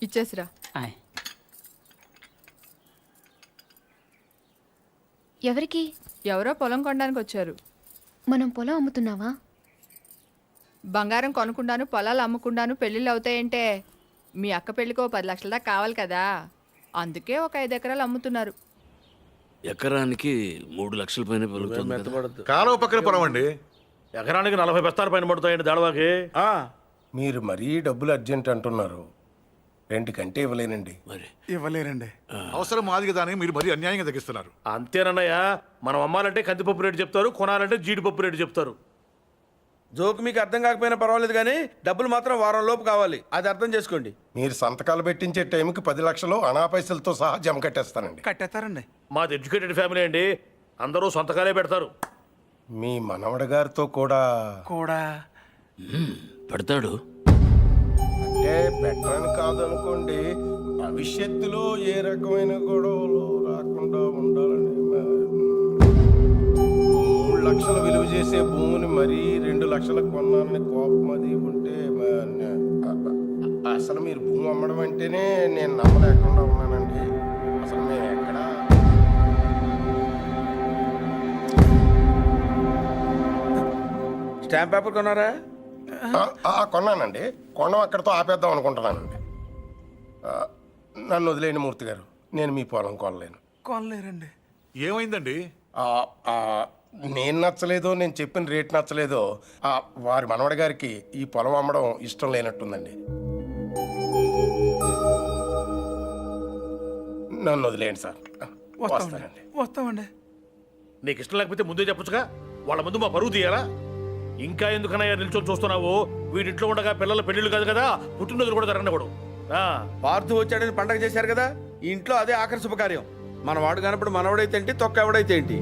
ఇచ్చేసిరా. ఆయ్. ఎవరికి? ఎవరో పొలం కొనడానికి వచ్చారు. మనం పొలం అమ్ముతున్నావా? బంగారం కొనుక్కుండాను పొలాలు అమ్ముకుండాను పెళ్ళిళ్ళు అవుతాయంటే మీ అక్క పెళ్ళికో 10 లక్షల దాకా కావాలి కదా, అందుకే ఒక 5 ఎకరాలు అమ్ముతున్నారు. ఎకరానికి 3 లక్షల పైన పెరుగుతుంది కదా. కాలువ పక్కన పొలం అండి. ఎకరానికి 40 బస్తాల పైన పడుతాయండి దాడవాకి. మీరు మరీ డబ్బులు అర్జెంట్ అంటున్నారు. 2 కంటే ఇవ్వలేనండి. మరి ఇవ్వలేరండి. అవసరం మాది కదా అని మీరు మరీ అన్యాయంగా తగ్గిస్తున్నారు. అంతేనన్నయ్య, మనం అమ్మాలంటే కందిపప్పు రేటు చెప్తారు, కొనాలంటే జీడిపప్పు రేటు చెప్తారు. జోక్ మీకు అర్థం కాకపోయినా పర్వాలేదు కానీ డబ్బులు మాత్రం వారం లోపు కావాలి, అది అర్థం చేసుకోండి. మీరు సంతకాలు పెట్టించే టైంకి 10 లక్షలు అనా పైసలతో సహా జమ కట్టేస్తానండి. కట్టేస్తారండి. మాది ఎడ్యుకేటెడ్ ఫ్యామిలీ అండి, అందరూ సొంతకాలే పెడతారు. మీ మనవడి గారితో కూడా కూడా పెడతాడు. అంటే పెట్టరని కాదనుకోండి, భవిష్యత్తులో ఏ రకమైన గొడవలు రాకుండా ఉండాలని 3 లక్షలు విలువ చేసే భూమిని మరీ 2 లక్షలకు కొన్నానని కోపం అది ఉంటే అసలు మీరు భూమి అమ్మడం అంటేనే నేను నమ్మలేకుండా ఉన్నానండి. అసలు మేము ఎక్కడ స్టాంప్ పేపర్ కొన్నారా? కొన్నానండి. కొనడం అక్కడితో ఆపేద్దాం అనుకుంటున్నానండి. నన్ను వదిలేని మూర్తి గారు, నేను మీ పొలం కొనలేను. కొనలేరండి. ఏమైందండి? నేను నచ్చలేదో, నేను చెప్పిన రేట్ నచ్చలేదో వారి మనవడి గారికి ఈ పొలం అమ్మడం ఇష్టం లేనట్టుందండి. నన్ను వదిలేయండి సార్. వస్తానండి. వస్తామండి. నీకు ఇష్టం లేకపోతే ముందే చెప్పొచ్చుగా, వాళ్ళ ముందు మా పరువు తీయాలా? ఇంకా ఎందుకనయ్యా నిల్చొని చూస్తున్నావు? వీడింట్లో ఉండగా పిల్లల పెళ్ళిళ్ళు కాదు కదా, పుట్టినరోజులు కూడా జరగనివ్వడు. పార్థు వచ్చాడని పండగ చేశారు కదా, ఈ ఇంట్లో అదే ఆఖరి శుభకార్యం. మన వాడు కానప్పుడు మనవడైతే ఏంటి, తొక్క ఎవడైతే ఏంటి.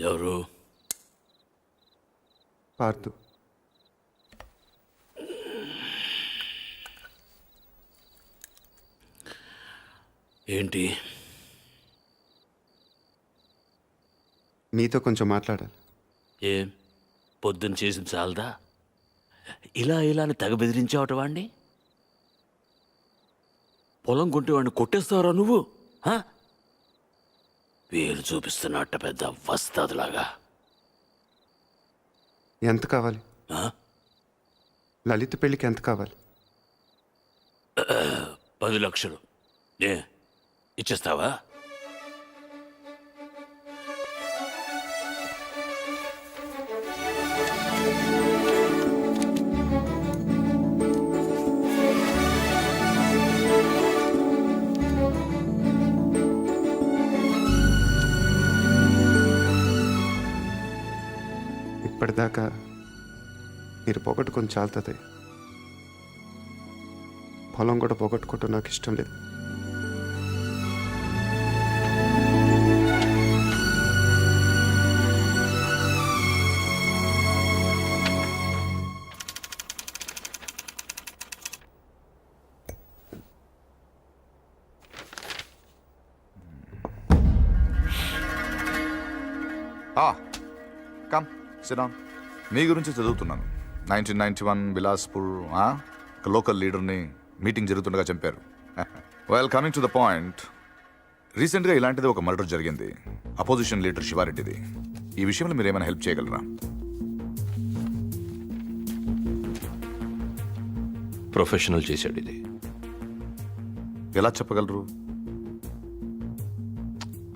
ఎవరు? పార్థు. ఏంటి? మీతో కొంచెం మాట్లాడాలి. ఏం పొద్దున్న చేసింది చాలదా? ఇలా అని తెగ బెదిరించావట వాడిని. పొలం కొంటే వాడిని కొట్టేస్తావరా నువ్వు? పేరు చూపిస్తున్నట్ట పెద్ద వస్తాదులాగా. ఎంత కావాలి? లలిత పెళ్ళికి ఎంత కావాలి? 10 లక్షలు. ఇచ్చేస్తావా? ఇప్పటిదాకా మీరు పోగొట్టుకొని చాలుతుంది. పొలం కూడా పోగొట్టుకోవటం నాకు ఇష్టం లేదు. కమ్ సిరామ్. మీ గురించి చదువుతున్నాను. 1991 బిలాస్పూర్ ఒక లోకల్ లీడర్ని మీటింగ్ జరుగుతుండగా చంపారు. Well, coming to the point, రీసెంట్గా ఇలాంటిది ఒక మర్డర్ జరిగింది, అపోజిషన్ లీడర్ శివారెడ్డిది. ఈ విషయంలో మీరు ఏమైనా హెల్ప్ చేయగలరా? ప్రొఫెషనల్ చేశాడు ఇది. ఎలా చెప్పగలరు?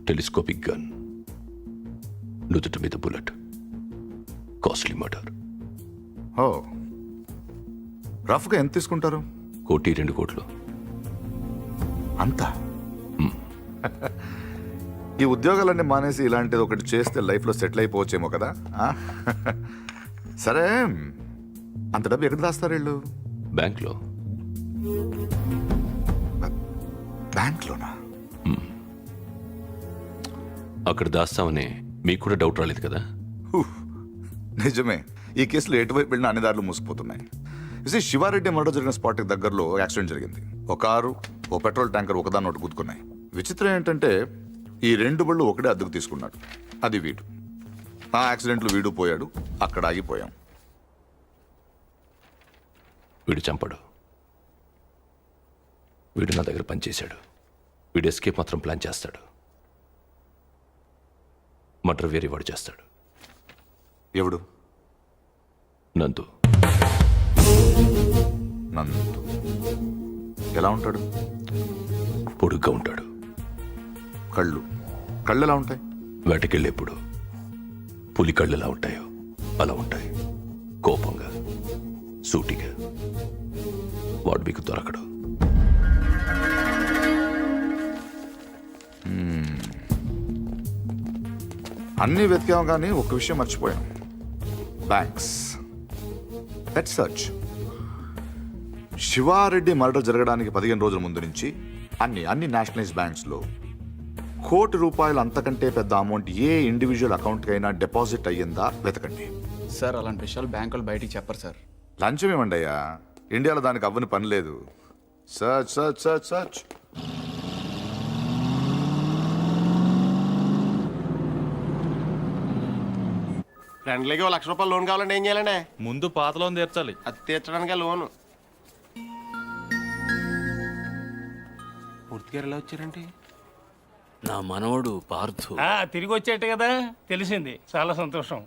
టెలిస్కోపిక్ గన్, నుదుటి మీద బుల్లెట్, కాస్ట్లీ మర్డర్. ఓ, రఫ్గా ఎంత తీసుకుంటారు? 1-2 కోట్లు. అంతా? ఈ ఉద్యోగాలన్నీ మానేసి ఇలాంటిది ఒకటి చేస్తే లైఫ్లో సెటిల్ అయిపోవచ్చేమో కదా. సరే, అంత డబ్బు ఎక్కడ దాస్తారు వీళ్ళు? బ్యాంక్లో. బ్యాంక్లోనా? అక్కడ దాస్తామని మీకు కూడా డౌట్ రాలేదు కదా? నిజమే, ఈ కేసులో ఎటువైపు వెళ్ళిన అన్ని దారులు మూసిపోతున్నాయి. శివారెడ్డి మర్డర్ జరిగిన స్పాట్కి దగ్గరలో యాక్సిడెంట్ జరిగింది. ఒక కారు, ఓ పెట్రోల్ ట్యాంకర్ ఒకదాన్ని ఒకటి గుద్దుకున్నాయి. విచిత్రం ఏంటంటే ఈ రెండు బళ్ళు ఒకటే అద్దెకు తీసుకున్నాడు. అది వీడు. ఆ యాక్సిడెంట్లో వీడు పోయాడు, అక్కడ ఆగిపోయాం. వీడు చంపడు. వీడు నా దగ్గర పనిచేశాడు. వీడు ఎస్కేప్ మాత్రం ప్లాన్ చేస్తాడు. మర్డర్ వేరే వాడు చేస్తాడు. ఎవడు? నందు. నందు ఎలా ఉంటాడు? పొడుగ్గా ఉంటాడు. కళ్ళు ఎలా ఉంటాయి? వేటకెళ్ళేప్పుడు పులి కళ్ళు ఎలా ఉంటాయో అలా ఉంటాయి. కోపంగా, సూటిగా. వాడు మీకు దొరకడు. అన్నీ వెతికాం కానీ ఒక్క విషయం మర్చిపోయాం. Banks. Let's search. Shivareddy murder జరగడానికి 15 రోజుల ముందు నుంచి అన్ని నేషనలైజ్ బ్యాంక్స్లో ₹1,00,00,000 అంతకంటే పెద్ద అమౌంట్ ఏ ఇండివిజువల్ అకౌంట్కైనా డిపాజిట్ అయ్యిందా వెతకండి. సార్ అలాంటి విషయాలు బ్యాంకులు బయటికి చెప్పరు సార్. లంచం ఇవ్వండి అయ్యా. ఇండియాలో దానికి అవ్వని పని లేదు. Search search search search. ఫ్రెండ్లీకి ₹1,00,000 లోన్ కావాలంటే ఏం చేయాలండి? ముందు పాత లోన్ తీర్చాలి. అది తీర్చడానికే లోను. మూర్తి గారు ఎలా వచ్చారంటే? నా మనవడు పార్థు. తిరిగి వచ్చేట్టు కదా తెలిసింది. చాలా సంతోషం.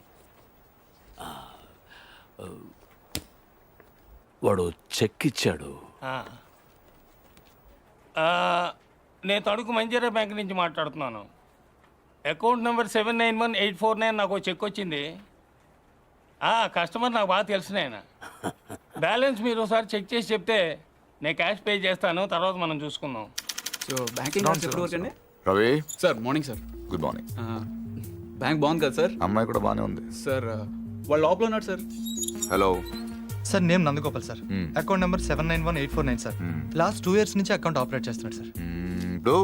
వాడు చెక్ ఇచ్చాడు. నేను తణుకు మంజీరా బ్యాంక్ నుంచి మాట్లాడుతున్నాను. అకౌంట్ నెంబర్ 791849 నాకు చెక్ వచ్చింది. కస్టమర్ నాకు బాగా తెలిసిన ఆయన. బ్యాలెన్స్ మీరు ఒకసారి చెక్ చేసి చెప్తే నేను క్యాష్ పే చేస్తాను. తర్వాత మనం చూసుకుందాం. సో బ్యాంకింగ్ అవర్స్ ఎప్పుడు వరకు అండి? Ravi sir morning sir. Good morning. Bank బాగుంది కదా సార్? అమ్మాయి కూడా బాగానే ఉంది సార్ వాళ్ళు లోపల ఉన్నారు sir. Hello sir, name Nandagopal sir. Account number 791849 sir. Last 2 years నుంచి అకౌంట్ ఆపరేట్ చేస్తున్నాడు సార్. ఇప్పుడు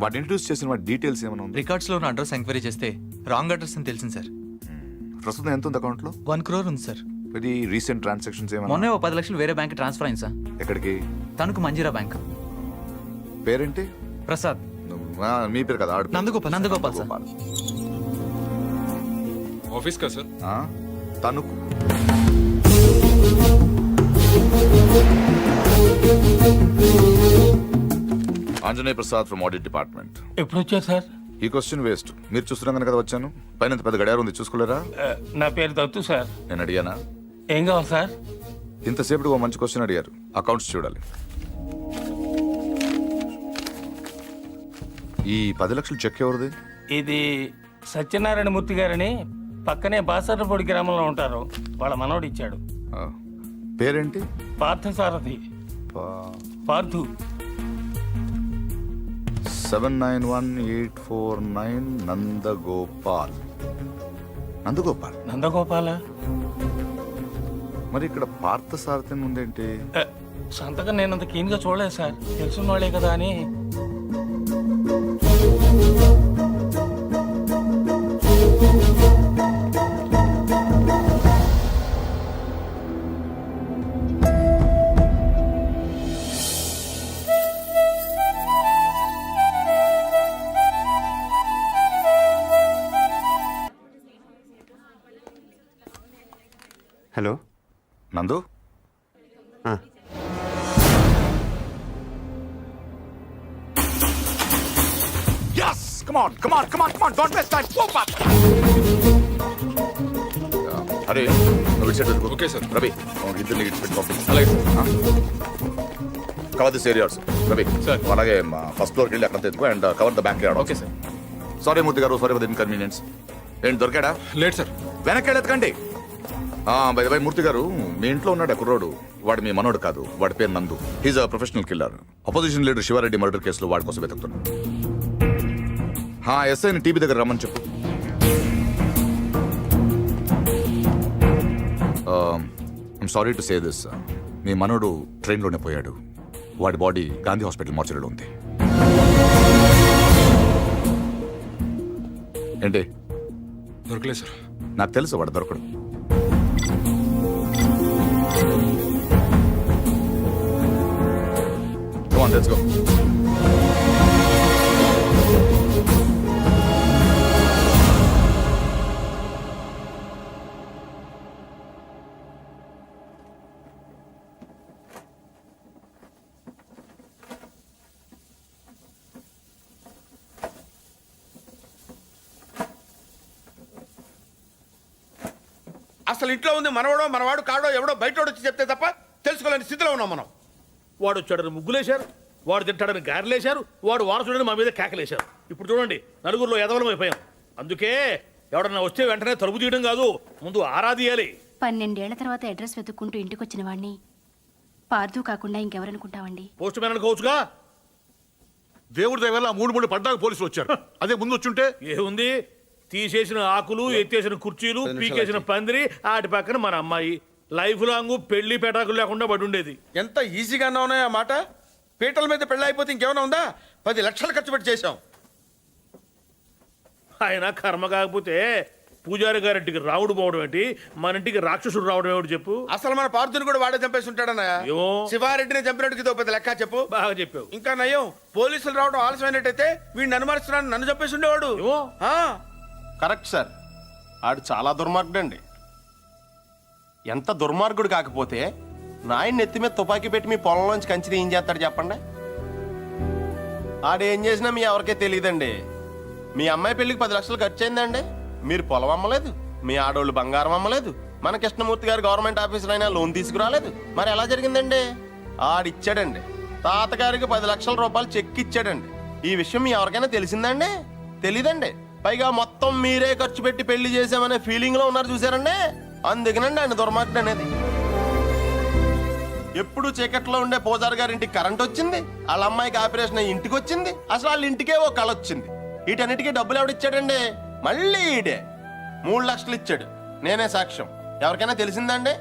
వాటి ఇంట్రడ్యూస్ చేసిన వాటి డీటెయిల్స్ ఏమైనా ఉంది? రికార్డ్స్లో ఉన్న అడ్రస్ ఎంక్వైరీ చేస్తే రాంగ్ అడ్రస్ అని తెలిసింది సార్. ప్రస్తుతం ఎంత ఉంది అకౌంట్లో? 1 crore ఉంది సార్. ఇది రీసెంట్ ట్రాన్సాక్షన్స్ ఏమైనా? మొన్నే 10 లక్షలు వేరే బ్యాంక్ ట్రాన్స్ఫర్ అయింది సార్. ఎక్కడికి? తణుకు మంజీరా బ్యాంక్. పేరేంటి? ప్రసాద్. మీ పేరు కదా? నందగోపాల్. నందగోపాల్ సార్. ఆఫీస్ కదా sir? Tanuku. Anjaneya Prasad from audit department. ఎప్పుడు వచ్చారు సార్? ఈ క్వశ్చన్ వేస్ట్. మీరు చూస్తున్నాను కదా వచ్చాను. పైన పెద్ద గడియారం ఉంది, చూసుకోలేరా? నా పేరు దత్తు సార్. నేను అడిగానా? ఏం కావాలి సార్? ఇంతసేపు ఓ మంచి క్వశ్చన్ అడిగారు. అకౌంట్స్ చూడాలి. ఈ 10 లక్షలు చెక్ ఎవరిది? ఇది సత్యనారాయణ మూర్తి గారని పక్కనే బాసర్లపొడి గ్రామంలో ఉంటారు. వాళ్ళ మనోడు ఇచ్చాడు. పేరేంటి? పార్థసారథి. పార్థు. 791849 నందగోపాల్. నందగోపాల్. నందగోపాల. మరి ఇక్కడ పార్థసారథి ఉందేంటి? సంతకం నేను అంత కీన్గా చూడలేదు సార్. తెలుసున్న వాళ్ళే కదా అని. హలో నందు. Yes! Come on, come on, come on, come on! Don't waste time. Go back. అరే నువ్వు ఇటు సైడ్. Okay sir. రవి ఇద్దరిని ఇటు పెట్టి పంపించు. అలాగే sir. Cover this areas. Ravi sir అలాగే ఫస్ట్ ఫ్లోర్కి వెళ్ళి అక్కడ తెచ్చుకో and cover the bank yard. Okay sir. Sorry Murthy garu, sorry for the inconvenience. ఏంటి దొరికాడా? లేదు సార్. వెనక్కి వెళ్ళి ఎత్తకండి. బై మూర్తి గారు, మీ ఇంట్లో ఉన్నాడు కుర్రోడు. వాడు మీ మనోడు కాదు. వాడి పేరు Nandu. He's a professional killer. Opposition leader Shiva Reddy murder కేసులో వాడి కోసం వెతుకుతున్నాడు. ఎస్ఐని టీవీ దగ్గర రమ్మని చెప్పు. I'm sorry to say this. మీ మనోడు ట్రైన్లోనే పోయాడు. వాడి బాడీ గాంధీ హాస్పిటల్ మార్చరీలో ఉంది. ఏంటి? దొరకలేదు సార్. నాకు తెలుసు వాడు దొరకడు. Come on let's go. అసలు ఇంట్లో ఉంది మనవాడో మనవాడు కాడో ఎవడో బయటోడు వచ్చి చెప్తే తప్ప తెలుసుకోలేని స్థితిలో ఉన్నాం మనం. వాడు వచ్చాడని ముగ్గులేశారు, వాడు తింటాడని గారెలేశారు, వాడు వారసుడని మా మీద కేకలేశారు. ఇప్పుడు చూడండి, నలుగురిలో ఎదవలం అయిపోయాం. అందుకే ఎవడన్నా వస్తే వెంటనే తలుపు తీయడం కాదు, ముందు ఆరాధియాలి. 12 ఏళ్ల తర్వాత అడ్రస్ వెతుక్కుంటూ ఇంటికి వచ్చిన వాడిని పార్థు కాకుండా ఇంకెవరనుకుంటావండి? Post man అనుకోవచ్చుగా. దేవుడి దగ్గర 3 పడ్డాక పోలీసులు వచ్చారు. అదే ముందు వచ్చుంటే ఏముంది, తీసేసిన ఆకులు, ఎత్తేసిన కుర్చీలు, పీకేసిన పందిరి, ఆటి పక్కన మన అమ్మాయి. లైఫ్ లాంగ్ పెళ్లి పెటాకులు లేకుండా పడి ఉండేది. ఎంత ఈజీగా ఉన్నాయి ఆ మాట. పీటల మీద పెళ్ళి అయిపోతే ఇంకేమైనా ఉందా? 10 లక్షలు ఖర్చు పెట్టి చేశాం. ఆయన కర్మ కాకపోతే పూజారి గారింటికి రావుడు పోవడం ఏంటి, మన ఇంటికి రాక్షసుడు రావడం ఏమిటి చెప్పు. అసలు మన పార్థుని కూడా వాడే చంపేసి ఉంటాడన్నయ్య. ఏమో. శివారెడ్డిని చంపినట్టుకి ఇదో పెద్ద లెక్క చెప్పు. బాగా చెప్పావు. ఇంకా నయ్యం, పోలీసులు రావడం ఆలస్యమైనట్టయితే వీడిని అనుమానిస్తున్నాను, నన్ను చంపేసి ఉండేవాడు. ఏమో. ఆ, కరెక్ట్ సార్. ఆడు చాలా దుర్మార్గుడు అండి. ఎంత దుర్మార్గుడు కాకపోతే నాయన నెత్తి మీద తుపాకీ పెట్టి మీ పొలంలోంచి కంచి ఏం చేస్తాడు చెప్పండి. ఆడేం చేసినా మీ ఎవరికే తెలియదండి. మీ అమ్మాయి పెళ్లికి 10 లక్షలు ఖర్చు అయిందండి. మీరు పొలం అమ్మలేదు, మీ ఆడోళ్ళు బంగారం అమ్మలేదు, మన కృష్ణమూర్తి గారు గవర్నమెంట్ ఆఫీసర్ అయినా లోన్ తీసుకురాలేదు. మరి ఎలా జరిగిందండి? ఆడిచ్చాడండి. తాతగారికి 10 లక్షల రూపాయలు చెక్ ఇచ్చాడండి. ఈ విషయం మీ ఎవరికైనా తెలిసిందండి? తెలీదండి. పైగా మొత్తం మీరే ఖర్చు పెట్టి పెళ్లి చేసామనే ఫీలింగ్ లో ఉన్నారు చూసారండి. అందుకనండి ఆయన దుర్మార్గుడు అనేది. ఎప్పుడు చీకట్లో ఉండే పూజారి గారింటికి కరెంట్ వచ్చింది, వాళ్ళ అమ్మాయికి ఆపరేషన్ అయ్యి ఇంటికి వచ్చింది. అసలు వాళ్ళ ఇంటికే ఓ కళ వచ్చింది. వీటన్నిటికీ డబ్బులు ఎవడిచ్చాడండి? మళ్ళీ ఈడే 3 లక్షలు ఇచ్చాడు. నేనే సాక్ష్యం. ఎవరికైనా తెలిసిందండి?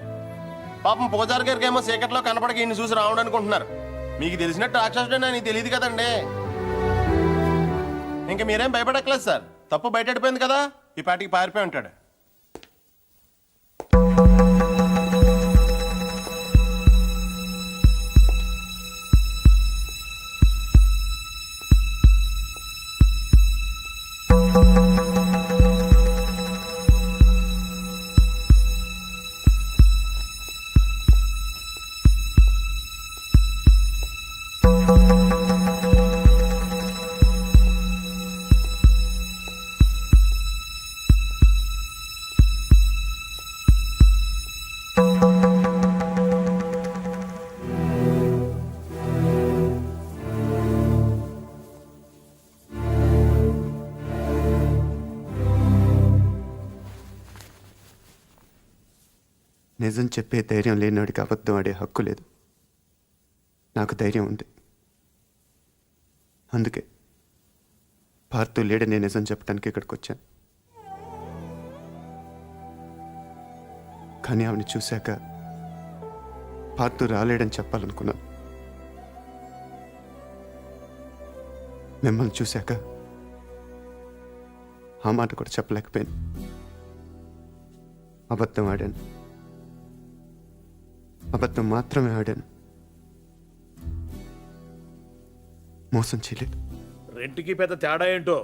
పాపం పూజారి గారికి ఏమో చీకట్లో కనపడక ఈయన చూసి రావడం అనుకుంటున్నారు. మీకు తెలిసినట్టు రాక్షసుడు అని తెలియదు కదండి. ఇంకా మీరేం భయపడక్కలేదు సార్. తప్పు బయటపడిపోయింది కదా, ఈ పాటికి పారిపోయి ఉంటాడు. నిజం చెప్పే ధైర్యం లేనివాడికి అబద్ధం ఆడే హక్కు లేదు. నాకు ధైర్యం ఉంది. అందుకే పార్థు లేడని నిజం చెప్పడానికి ఇక్కడికి వచ్చాను. కానీ ఆవిని చూశాక పార్థు రాలేడని చెప్పాలనుకున్నాను. మిమ్మల్ని చూశాక ఆ మాట కూడా చెప్పలేకపోయాను. అబద్ధం ఆడాను. అబద్ధం మాత్రమే ఆడాను. మోసం చేయలేదు. రెంట్కి పెద్ద తేడా ఏంటో.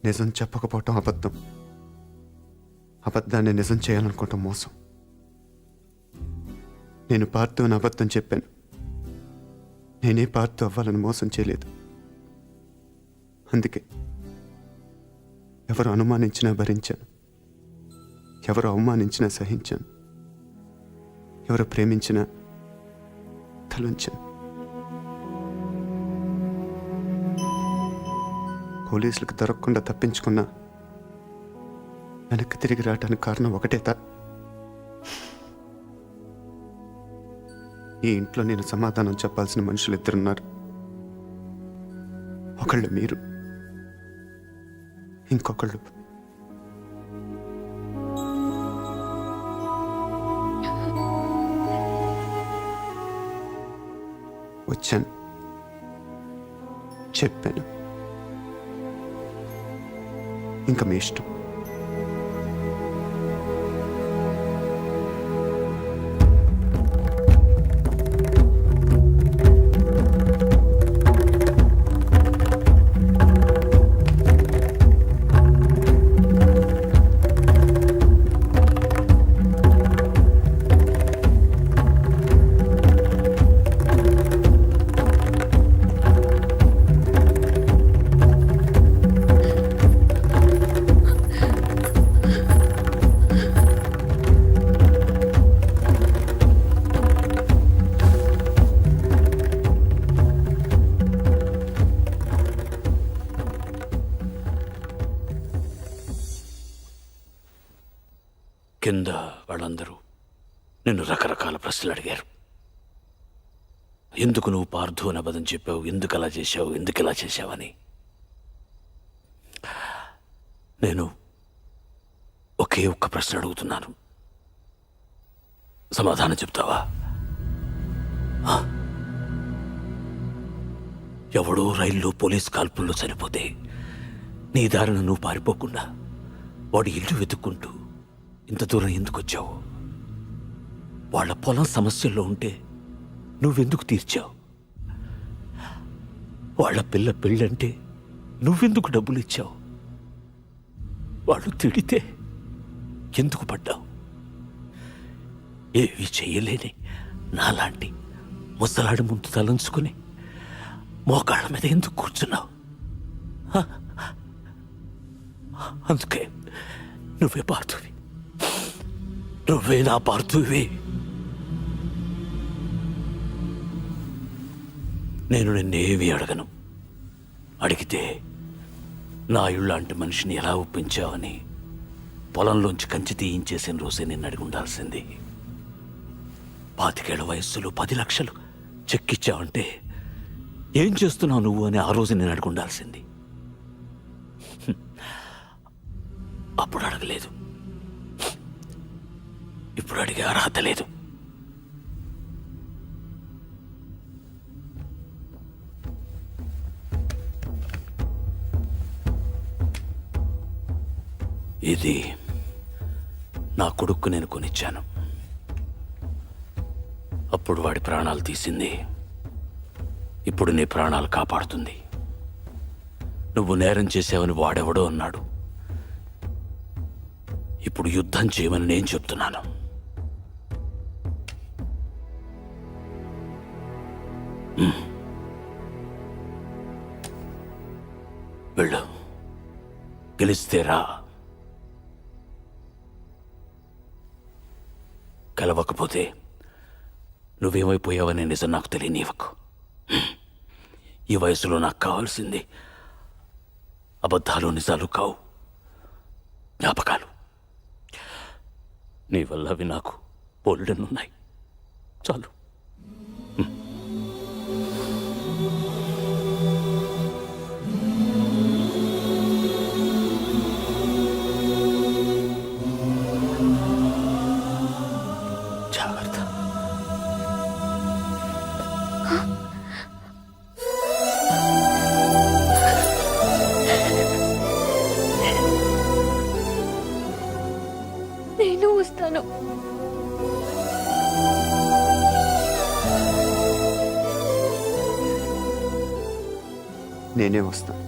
నిజం చెప్పకపోవటం అబద్ధం. అబద్ధాన్ని నిజం చేయాలనుకోవటం మోసం. నేను పార్థు అని అబద్ధం చెప్పాను. నేనే పార్థు అవ్వాలని మోసం చేయలేదు. అందుకే ఎవరు అనుమానించినా భరించాను. ఎవరు అవమానించినా సహించాను. ఎవరు ప్రేమించినా తలుంచాను. పోలీసులకు దొరకకుండా తప్పించుకున్నా వెనక్కి తిరిగి రావడానికి కారణం ఒకటే ఈ ఇంట్లో నేను సమాధానం చెప్పాల్సిన మనుషులు 2 ఉన్నారు. ఒకళ్ళు మీరు, ఇంకొకళ్ళు వచ్చాను, చెప్పాను. ఇంకా మీ ఇష్టం. కింద వాళ్ళందరూ నిన్ను రకరకాల ప్రశ్నలు అడిగారు. ఎందుకు నువ్వు పార్థు అని అబద్ధం చెప్పావు, ఎందుకు అలా చేశావు, ఎందుకు ఇలా చేశావని. నేను ఒకే ఒక్క ప్రశ్న అడుగుతున్నాను, సమాధానం చెప్తావా? ఎవడో రైల్లో పోలీస్ కాల్పుల్లో చనిపోతే నీ దారిన నువ్వు పారిపోకుండా వాడి ఇల్లు వెతుక్కుంటూ ఇంత దూరం ఎందుకు వచ్చావు? వాళ్ళ పొలం సమస్యల్లో ఉంటే నువ్వెందుకు తీర్చావు? వాళ్ళ పిల్ల పెళ్ళంటే నువ్వెందుకు డబ్బులు ఇచ్చావు? వాళ్ళు తిడితే ఎందుకు పడ్డావు? ఏవి చెయ్యలేని నాలాంటి ముసలాడి ముందు తలంచుకుని మోకాళ్ళ మీద ఎందుకు కూర్చున్నావు? అందుకే నువ్వే పార్థువి, నువ్వే నా పార్థువి. నేను నిన్నేవి అడగను. అడిగితే నా ఇళ్ళంటి మనిషిని ఎలా ఒప్పించావని పొలంలోంచి కంచి తీయించేసిన రోజే నిన్ను అడిగి ఉండాల్సింది. 25 ఏళ్ల వయస్సులో 10 లక్షలు చెక్కిచ్చావంటే ఏం చేస్తున్నావు నువ్వు అని ఆ రోజు నేను అడిగి ఉండాల్సింది. అప్పుడు అడగలేదు, ఇప్పుడు అడిగే అర్హత లేదు. ఇది నా కొడుక్కు నేను కొనిచ్చాను. అప్పుడు వాడి ప్రాణాలు తీసింది, ఇప్పుడు నీ ప్రాణాలు కాపాడుతుంది. నువ్వు నేరం చేసావని వాడెవడో అన్నాడు, ఇప్పుడు యుద్ధం చేయమని నేను చెప్తున్నాను. వెళ్ళు, గెలిస్తే రా, కలవకపోతే నువ్వేమైపోయావనే నిజం నాకు తెలియనివ్వకు. ఈ వయసులో నాకు కావాల్సింది అబద్ధాలు నిజాలు కావు, జ్ఞాపకాలు. నీ వల్ల అవి నాకు బోల్డెన్నున్నాయి, చాలు. జాగ్రత్త. నేను వస్తాను. నేనే వస్తాను.